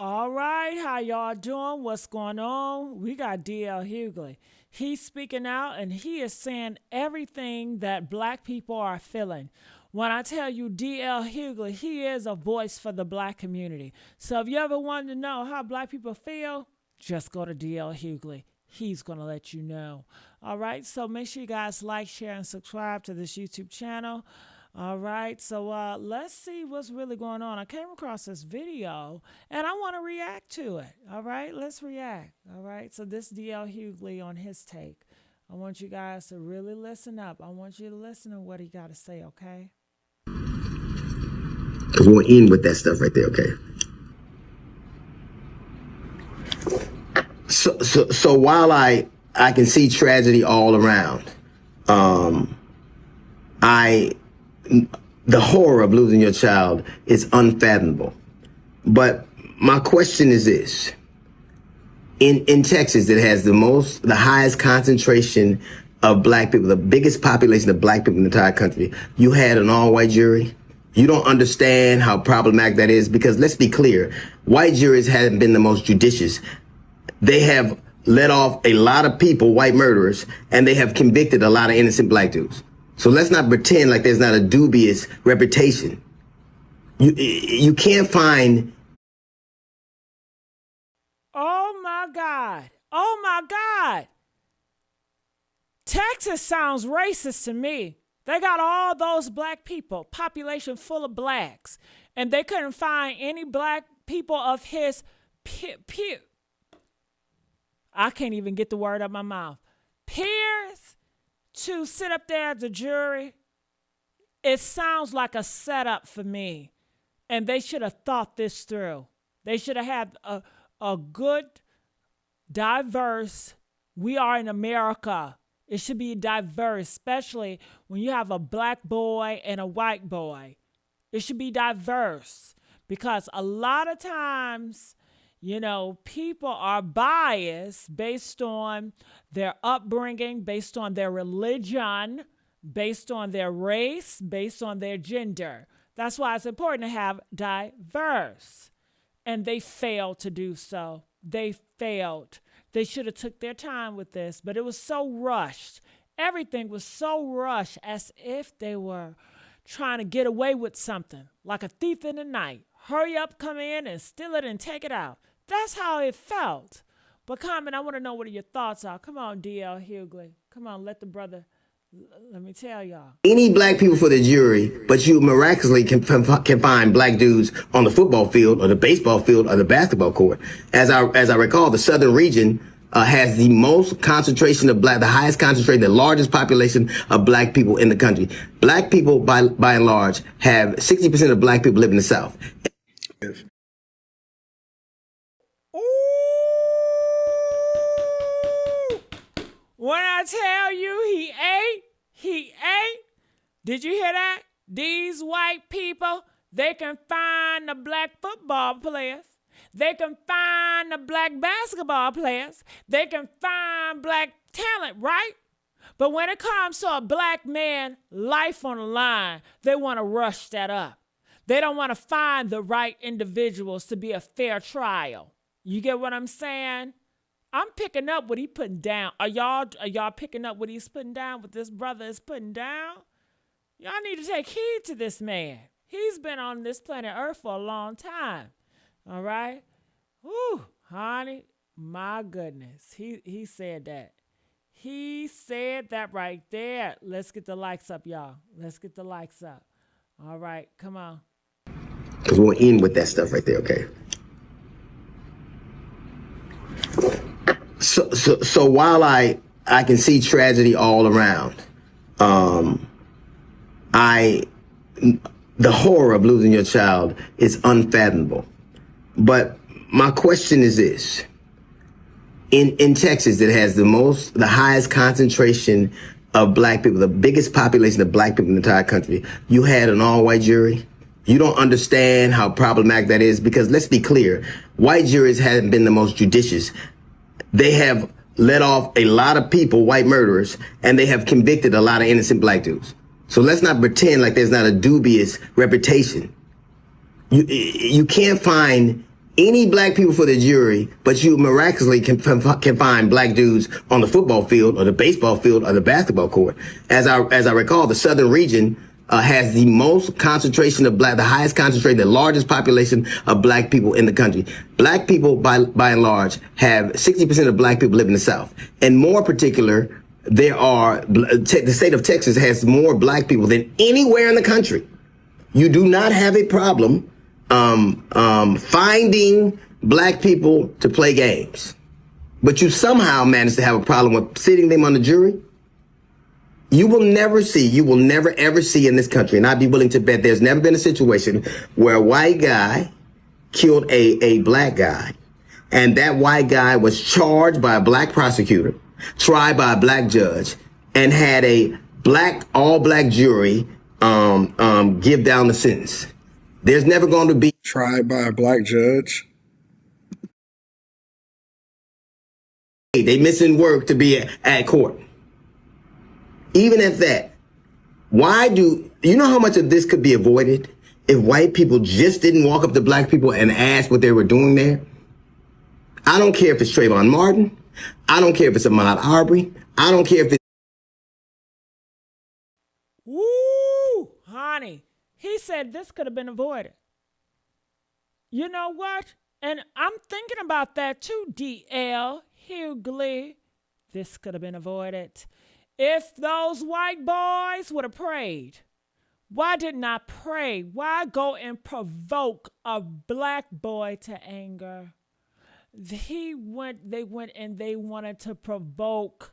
All right, how y'all doing? What's going on? We got DL Hughley. He's speaking out and he is saying everything that black people are feeling. When I tell you DL Hughley, he is a voice for the black community. So if you ever wanted to know how black people feel, just go to DL Hughley. He's going to let you know. All right, so make sure you guys like, share, and subscribe to this YouTube channel. All right, so let's see what's really going on. I came across this video and I want to react to it. All right, let's react. All right, so this DL Hughley on his take. I want you guys to really listen up. I want you to listen to what he got to say, okay? Because we'll end with that stuff right there, okay? So while I can see tragedy all around, the horror of losing your child is unfathomable. But my question is this. In Texas, it has the highest concentration of black people, the biggest population of black people in the entire country. You had an all-white jury. You don't understand how problematic that is because let's be clear, white juries haven't been the most judicious. They have let off a lot of people, white murderers, and they have convicted a lot of innocent black dudes. So let's not pretend like there's not a dubious reputation. You can't find. Oh my God. Oh my God. Texas sounds racist to me. They got all those black people, population full of blacks, and they couldn't find any black people of his I can't even get the word out of my mouth. Peers to sit up there as a jury. It sounds like a setup for me. And they should have thought this through. They should have had a good, diverse, we are in America. It should be diverse, especially when you have a black boy and a white boy. It should be diverse because a lot of times, you know, people are biased based on their upbringing, based on their religion, based on their race, based on their gender. That's why it's important to have diverse. And they failed to do so. They failed. They should have took their time with this, but it was so rushed. Everything was so rushed as if they were trying to get away with something, like a thief in the night. Hurry up, come in and steal it and take it out. That's how it felt. But comment, I want to know what your thoughts are. Come on, DL Hughley. Come on, let me tell y'all. Any black people for the jury, but you miraculously can find black dudes on the football field or the baseball field or the basketball court. As I recall, the southern region has the most concentration of the highest concentration, the largest population of black people in the country. Black people, by and large, have 60% of black people live in the South. When I tell you he ate. Did you hear that? These white people, they can find the black football players. They can find the black basketball players. They can find black talent, right? But when it comes to a black man, life on the line, they want to rush that up. They don't want to find the right individuals to be a fair trial. You get what I'm saying? I'm picking up what he putting down. Are y'all picking up what he's putting down, what this brother is putting down? Y'all need to take heed to this man. He's been on this planet Earth for a long time. All right? Whew, honey, my goodness. He said that. He said that right there. Let's get the likes up, y'all. Let's get the likes up. All right, come on. Because we'll end with that stuff right there, okay? So while I can see tragedy all around, the horror of losing your child is unfathomable. But my question is this. In Texas, it has the highest concentration of black people, the biggest population of black people in the entire country. You had an all-white jury. You don't understand how problematic that is because let's be clear, white juries haven't been the most judicious. They have let off a lot of people, white murderers, and they have convicted a lot of innocent black dudes. So let's not pretend like there's not a dubious reputation. You can't find any black people for the jury, but you miraculously can find black dudes on the football field or the baseball field or the basketball court. As I recall, the southern region has the most concentration of the highest concentration, the largest population of black people in the country. Black people, by and large, have 60% of black people live in the South. And more particular, the state of Texas has more black people than anywhere in the country. You do not have a problem finding black people to play games, but you somehow manage to have a problem with sitting them on the jury. You will never ever see in this country, and I'd be willing to bet there's never been a situation where a white guy killed a black guy, and that white guy was charged by a black prosecutor, tried by a black judge, and had a all black jury give down the sentence. There's never going to be tried by a black judge. They missing work to be at court. Even at that, you know how much of this could be avoided if white people just didn't walk up to black people and ask what they were doing there? I don't care if it's Trayvon Martin. I don't care if it's Ahmaud Arbery. I don't care if it's... Woo, honey. He said this could have been avoided. You know what? And I'm thinking about that too, DL Hughley. This could have been avoided if those white boys would have prayed. Why didn't I pray? Why go and provoke a black boy to anger? They went and they wanted to provoke,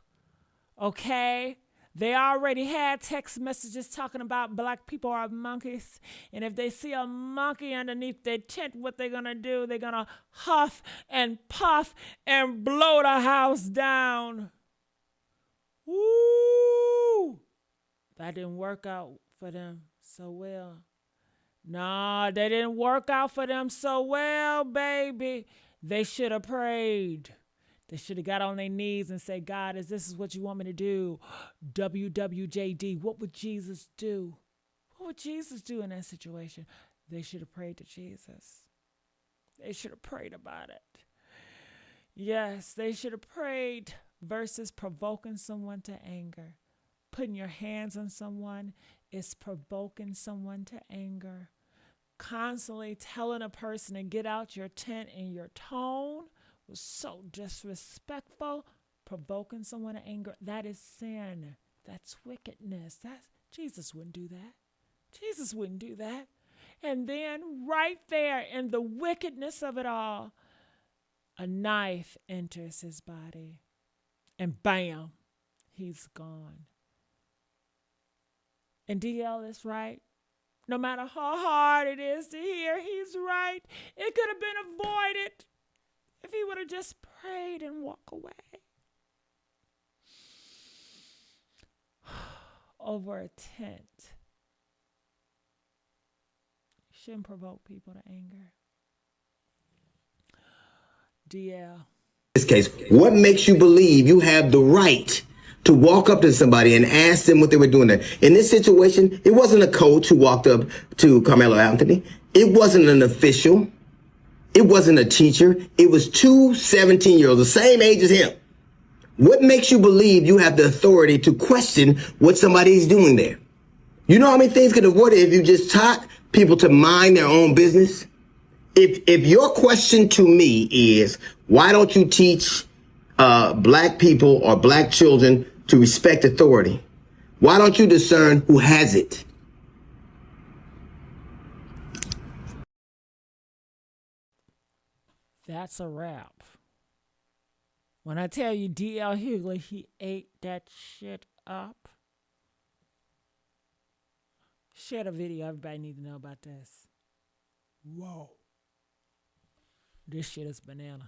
okay? They already had text messages talking about black people are monkeys. And if they see a monkey underneath their tent, what they're going to do, they're going to huff and puff and blow the house down. Woo! That didn't work out for them so well. No, they didn't work out for them so well, baby. They should have prayed. They should have got on their knees and said, God, this is what you want me to do? WWJD, what would Jesus do? What would Jesus do in that situation? They should have prayed to Jesus. They should have prayed about it. Yes, they should have prayed versus provoking someone to anger. Putting your hands on someone is provoking someone to anger. Constantly telling a person to get out your tent in your tone was so disrespectful. Provoking someone to anger, that is sin. That's wickedness. Jesus wouldn't do that. Jesus wouldn't do that. And then right there in the wickedness of it all, a knife enters his body. And bam, he's gone. And DL is right. No matter how hard it is to hear, he's right. It could have been avoided if he would have just prayed and walked away. Over a tent. You shouldn't provoke people to anger. DL. This case, what makes you believe you have the right to walk up to somebody and ask them what they were doing there? In this situation, it wasn't a coach who walked up to Carmelo Anthony. It wasn't an official. It wasn't a teacher. It was two 17-year-olds, the same age as him. What makes you believe you have the authority to question what somebody's doing there? You know how many things could avoid it if you just taught people to mind their own business? If your question to me is, why don't you teach black people or black children to respect authority? Why don't you discern who has it? That's a wrap. When I tell you DL Hughley, he ate that shit up. Share the video. Everybody needs to know about this. Whoa. This shit is bananas.